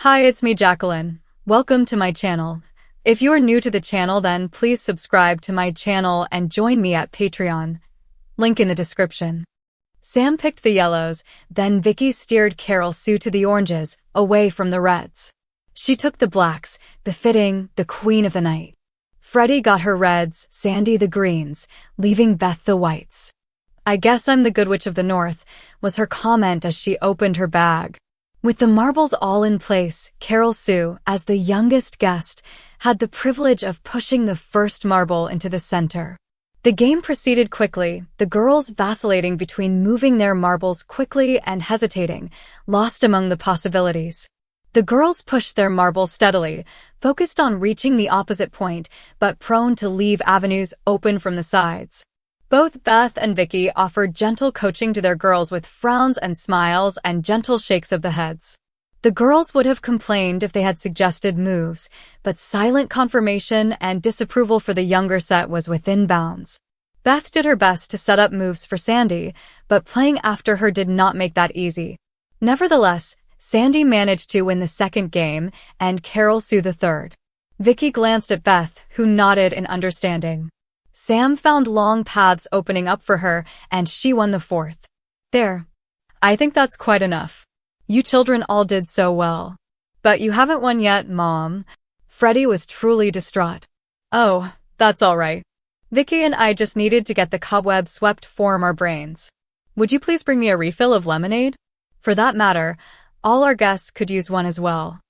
Hi, it's me, Jacqueline. Welcome to my channel. If you're new to the channel, then please subscribe to my channel and join me at Patreon. Link in the description. Sam picked the yellows, then Vicky steered Carol Sue to the oranges, away from the reds. She took the blacks, befitting the queen of the night. Freddie got her reds, Sandy the greens, leaving Beth the whites. "I guess I'm the good witch of the north," was her comment as she opened her bag. With the marbles all in place, Carol Sue, as the youngest guest, had the privilege of pushing the first marble into the center. The game proceeded quickly, the girls vacillating between moving their marbles quickly and hesitating, lost among the possibilities. The girls pushed their marbles steadily, focused on reaching the opposite point, but prone to leave avenues open from the sides. Both Beth and Vicky offered gentle coaching to their girls with frowns and smiles and gentle shakes of the heads. The girls would have complained if they had suggested moves, but silent confirmation and disapproval for the younger set was within bounds. Beth did her best to set up moves for Sandy, but playing after her did not make that easy. Nevertheless, Sandy managed to win the second game and Carol Sue the third. Vicky glanced at Beth, who nodded in understanding. Sam found long paths opening up for her, and she won the fourth. "There. I think that's quite enough. You children all did so well. But you haven't won yet, Mom." Freddie was truly distraught. "Oh, that's all right. Vicky and I just needed to get the cobwebs swept from our brains. Would you please bring me a refill of lemonade? For that matter, all our guests could use one as well."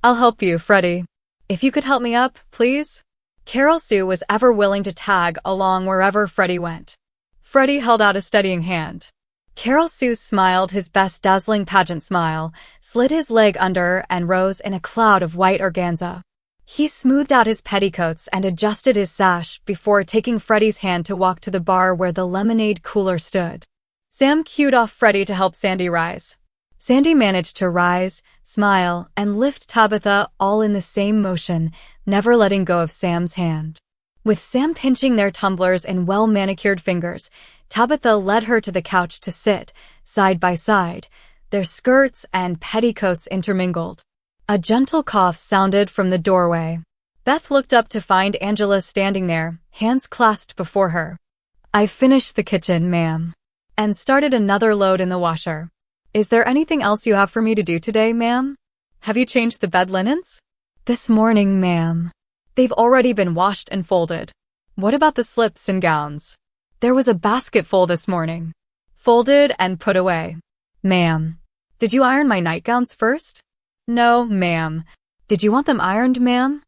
"I'll help you, Freddie. If you could help me up, please." Carol Sue was ever willing to tag along wherever Freddie went. Freddie held out a steadying hand. Carol Sue smiled his best dazzling pageant smile, slid his leg under, and rose in a cloud of white organza. He smoothed out his petticoats and adjusted his sash before taking Freddie's hand to walk to the bar where the lemonade cooler stood. Sam cued off Freddie to help Sandy rise. Sandy managed to rise, smile, and lift Tabitha all in the same motion, never letting go of Sam's hand. With Sam pinching their tumblers in well-manicured fingers, Tabitha led her to the couch to sit, side by side, their skirts and petticoats intermingled. A gentle cough sounded from the doorway. Beth looked up to find Angela standing there, hands clasped before her. "I've finished the kitchen, ma'am, and started another load in the washer. Is there anything else you have for me to do today, ma'am? Have you changed the bed linens?" "This morning, ma'am. They've already been washed and folded." "What about the slips and gowns?" "There was a basketful this morning. Folded and put away, ma'am." "Did you iron my nightgowns first?" "No, ma'am." "Did you want them ironed, ma'am?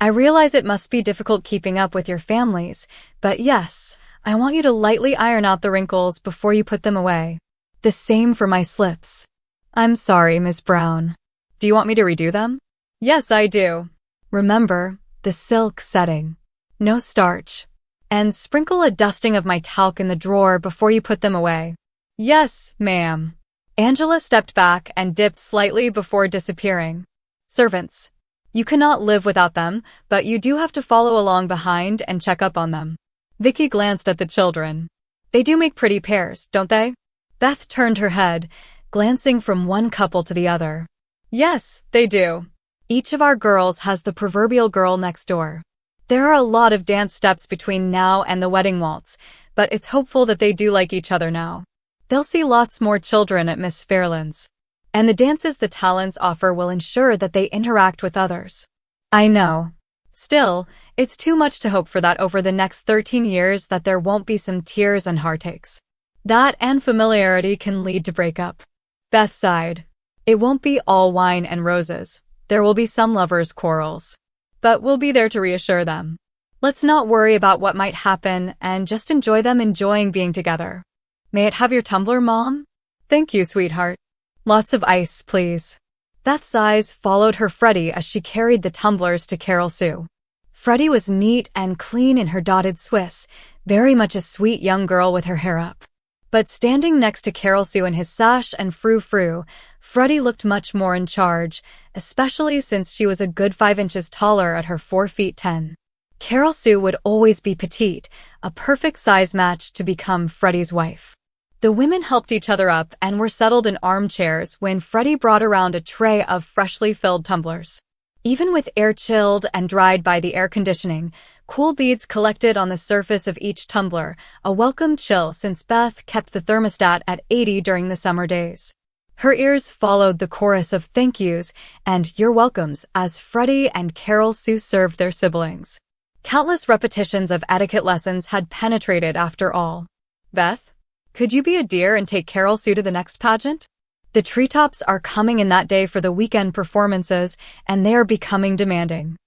I realize it must be difficult keeping up with your families, but yes, I want you to lightly iron out the wrinkles before you put them away. The same for my slips." "I'm sorry, Miss Brown. Do you want me to redo them?" "Yes, I do. Remember, the silk setting. No starch. And sprinkle a dusting of my talc in the drawer before you put them away." "Yes, ma'am." Angela stepped back and dipped slightly before disappearing. "Servants. You cannot live without them, but you do have to follow along behind and check up on them." Vicky glanced at the children. "They do make pretty pairs, don't they?" Beth turned her head, glancing from one couple to the other. "Yes, they do. Each of our girls has the proverbial girl next door. There are a lot of dance steps between now and the wedding waltz, but it's hopeful that they do like each other now. They'll see lots more children at Miss Fairland's. And the dances the talents offer will ensure that they interact with others." "I know. Still, it's too much to hope for that over the next 13 years that there won't be some tears and heartaches. That and familiarity can lead to breakup." Beth sighed. "It won't be all wine and roses. There will be some lovers' quarrels. But we'll be there to reassure them. Let's not worry about what might happen and just enjoy them enjoying being together. May it have your tumbler, Mom?" "Thank you, sweetheart. Lots of ice, please." Beth's eyes followed her Freddie as she carried the tumblers to Carol Sue. Freddie was neat and clean in her dotted Swiss, very much a sweet young girl with her hair up. But standing next to Carol Sue in his sash and frou-frou, Freddie looked much more in charge, especially since she was a good 5 inches taller at her 4 feet 10. Carol Sue would always be petite, a perfect size match to become Freddie's wife. The women helped each other up and were settled in armchairs when Freddie brought around a tray of freshly filled tumblers. Even with air chilled and dried by the air conditioning, cool beads collected on the surface of each tumbler, a welcome chill since Beth kept the thermostat at 80 during the summer days. Her ears followed the chorus of thank yous and you're welcomes as Freddie and Carol Sue served their siblings. Countless repetitions of etiquette lessons had penetrated after all. Beth, could you be a dear and take Carol Sue to the next pageant? The treetops are coming in that day for the weekend performances, and they are becoming demanding.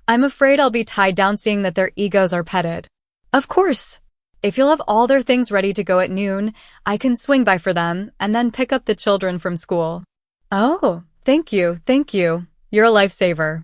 I'm afraid I'll be tied down seeing that their egos are petted. Of course. If you'll have all their things ready to go at noon, I can swing by for them and then pick up the children from school. Oh, thank you, thank you. You're a lifesaver.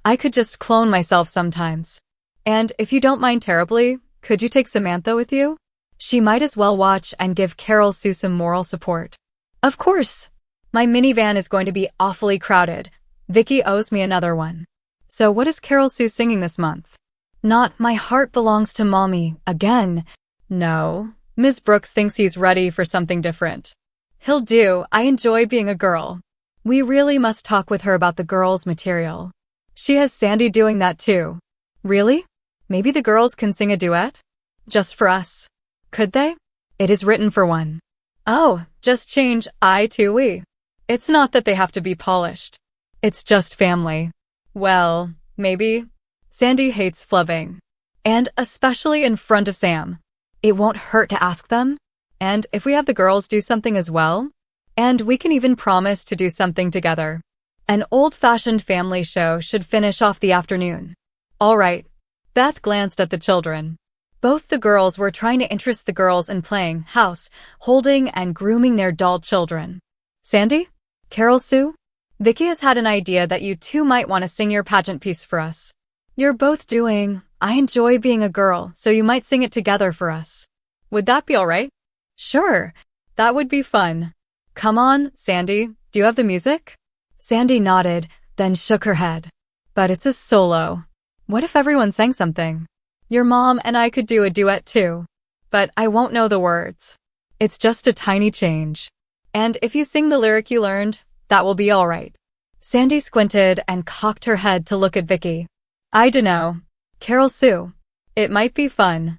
I could just clone myself sometimes. And if you don't mind terribly, could you take Samantha with you? She might as well watch and give Carol Sue some moral support. Of course. My minivan is going to be awfully crowded. Vicky owes me another one. So what is Carol Sue singing this month? Not My Heart Belongs to Mommy, again. No, Ms. Brooks thinks he's ready for something different. He'll do. I enjoy being a girl. We really must talk with her about the girls' material. She has Sandy doing that too. Really? Maybe the girls can sing a duet? Just for us. Could they? It is written for one. Oh, just change I to we. It's not that they have to be polished. It's just family. Well, maybe. Sandy hates flubbing. And especially in front of Sam. It won't hurt to ask them. And if we have the girls do something as well? And we can even promise to do something together. An old-fashioned family show should finish off the afternoon. All right. Beth glanced at the children. Both the girls were trying to interest the girls in playing house, holding and grooming their doll children. Sandy? Carol Sue? Vicky has had an idea that you two might want to sing your pageant piece for us. You're both doing, I enjoy being a girl, so you might sing it together for us. Would that be all right? Sure. That would be fun. Come on, Sandy. Do you have the music? Sandy nodded, then shook her head. But it's a solo. What if everyone sang something? Your mom and I could do a duet too. But I won't know the words. It's just a tiny change. And if you sing the lyric you learned, that will be all right. Sandy squinted and cocked her head to look at Vicky. I dunno. Carol Sue. It might be fun.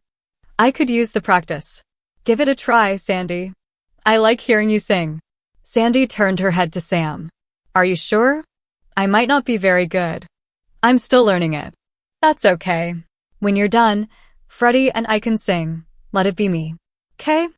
I could use the practice. Give it a try, Sandy. I like hearing you sing. Sandy turned her head to Sam. Are you sure? I might not be very good. I'm still learning it. That's okay. When you're done, Freddie and I can sing. Let it be me. 'Kay?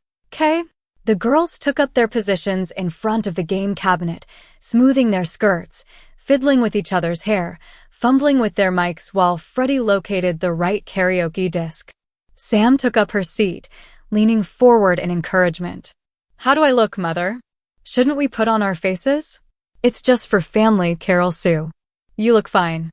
The girls took up their positions in front of the game cabinet, smoothing their skirts, fiddling with each other's hair, fumbling with their mics while Freddie located the right karaoke disc. Sam took up her seat, leaning forward in encouragement. How do I look, Mother? Shouldn't we put on our faces? It's just for family, Carol Sue. You look fine.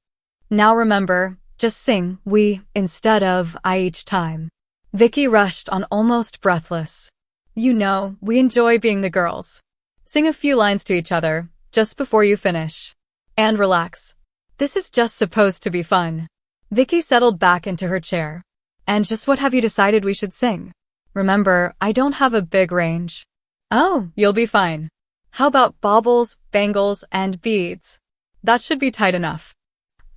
Now remember, just sing we instead of I each time. Vicky rushed on almost breathless. You know, we enjoy being the girls. Sing a few lines to each other, just before you finish. And relax. This is just supposed to be fun. Vicky settled back into her chair. And just what have you decided we should sing? Remember, I don't have a big range. Oh, you'll be fine. How about baubles, bangles, and beads? That should be tight enough.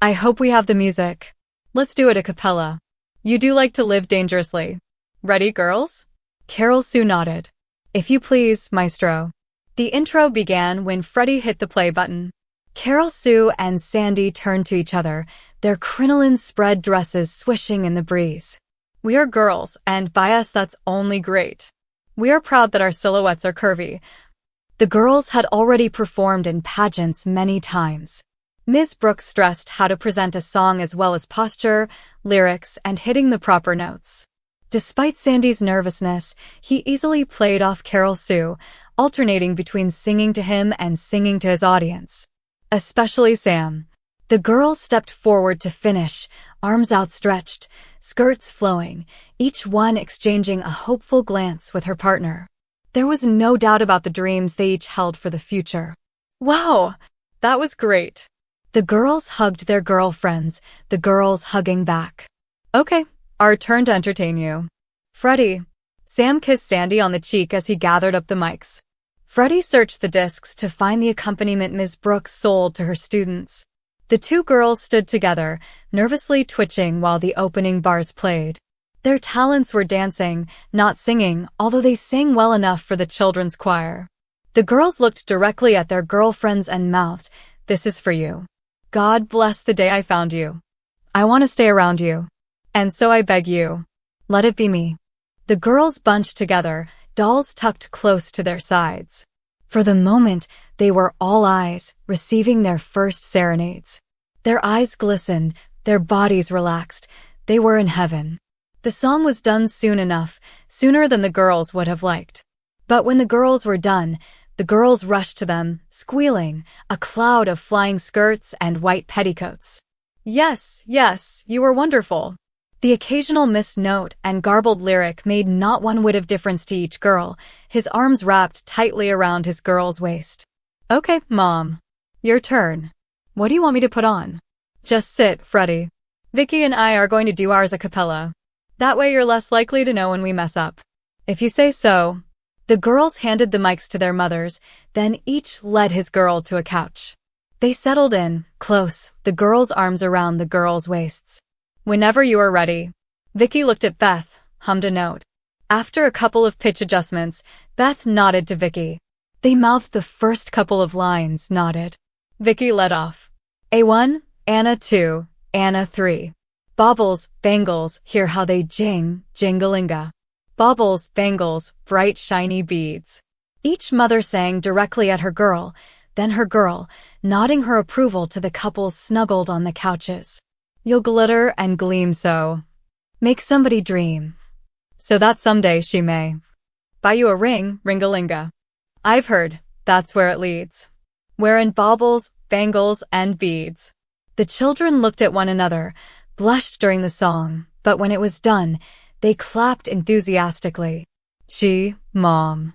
I hope we have the music. Let's do it a cappella. You do like to live dangerously. Ready, girls? Carol Sue nodded. If you please, maestro. The intro began when Freddie hit the play button. Carol Sue and Sandy turned to each other, their crinoline spread dresses swishing in the breeze. We are girls, and by us that's only great. We are proud that our silhouettes are curvy. The girls had already performed in pageants many times. Ms. Brooks stressed how to present a song as well as posture, lyrics, and hitting the proper notes. Despite Sandy's nervousness, he easily played off Carol Sue, alternating between singing to him and singing to his audience. Especially Sam. The girls stepped forward to finish, arms outstretched, skirts flowing, each one exchanging a hopeful glance with her partner. There was no doubt about the dreams they each held for the future. Wow, that was great. The girls hugged their girlfriends, the girls hugging back. Okay, our turn to entertain you. Freddie, Sam kissed Sandy on the cheek as he gathered up the mics. Freddie searched the discs to find the accompaniment Ms. Brooks sold to her students. The two girls stood together, nervously twitching while the opening bars played. Their talents were dancing, not singing, although they sang well enough for the children's choir. The girls looked directly at their girlfriends and mouthed, "This is for you. God bless the day I found you. I want to stay around you. And so I beg you, let it be me." The girls bunched together, dolls tucked close to their sides. For the moment, they were all eyes, receiving their first serenades. Their eyes glistened, their bodies relaxed. They were in heaven. The song was done soon enough, sooner than the girls would have liked. But when the girls were done, the girls rushed to them, squealing, a cloud of flying skirts and white petticoats. "Yes, yes, you were wonderful." The occasional missed note and garbled lyric made not one whit of difference to each girl, his arms wrapped tightly around his girl's waist. "Okay, Mom. Your turn. What do you want me to put on?" "Just sit, Freddie. Vicky and I are going to do ours a cappella. That way you're less likely to know when we mess up." "If you say so." The girls handed the mics to their mothers, then each led his girl to a couch. They settled in, close, the girls' arms around the girls' waists. "Whenever you are ready." Vicky looked at Beth, hummed a note. After a couple of pitch adjustments, Beth nodded to Vicky. They mouthed the first couple of lines, nodded. Vicky led off. "A1, Anna 2, Anna 3. Baubles, bangles, hear how they jing, jingalinga. Baubles, bangles, bright shiny beads." Each mother sang directly at her girl, then her girl, nodding her approval to the couples snuggled on the couches. "You'll glitter and gleam so. Make somebody dream. So that someday she may buy you a ring, ringalinga. I've heard, that's where it leads. Wearin' baubles, bangles, and beads." The children looked at one another, blushed during the song, but when it was done, they clapped enthusiastically. Mom.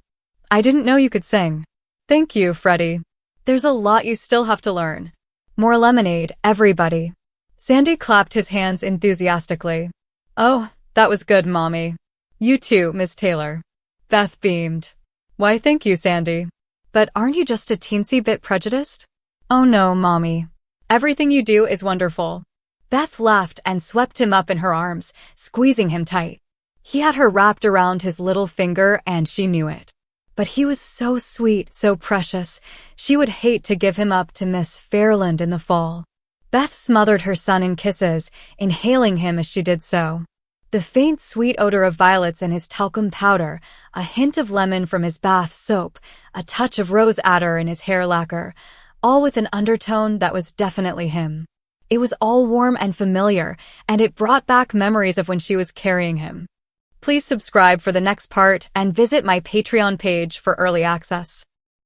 I didn't know you could sing." "Thank you, Freddie. There's a lot you still have to learn." "More lemonade, everybody." Sandy clapped his hands enthusiastically. "Oh, that was good, Mommy. You too, Miss Taylor." Beth beamed. "Why, thank you, Sandy. But aren't you just a teensy bit prejudiced?" "Oh no, Mommy. Everything you do is wonderful." Beth laughed and swept him up in her arms, squeezing him tight. He had her wrapped around his little finger and she knew it. But he was so sweet, so precious, she would hate to give him up to Miss Fairland in the fall. Beth smothered her son in kisses, inhaling him as she did so. The faint sweet odor of violets in his talcum powder, a hint of lemon from his bath soap, a touch of rose attar in his hair lacquer, all with an undertone that was definitely him. It was all warm and familiar, and it brought back memories of when she was carrying him. Please subscribe for the next part and visit my Patreon page for early access.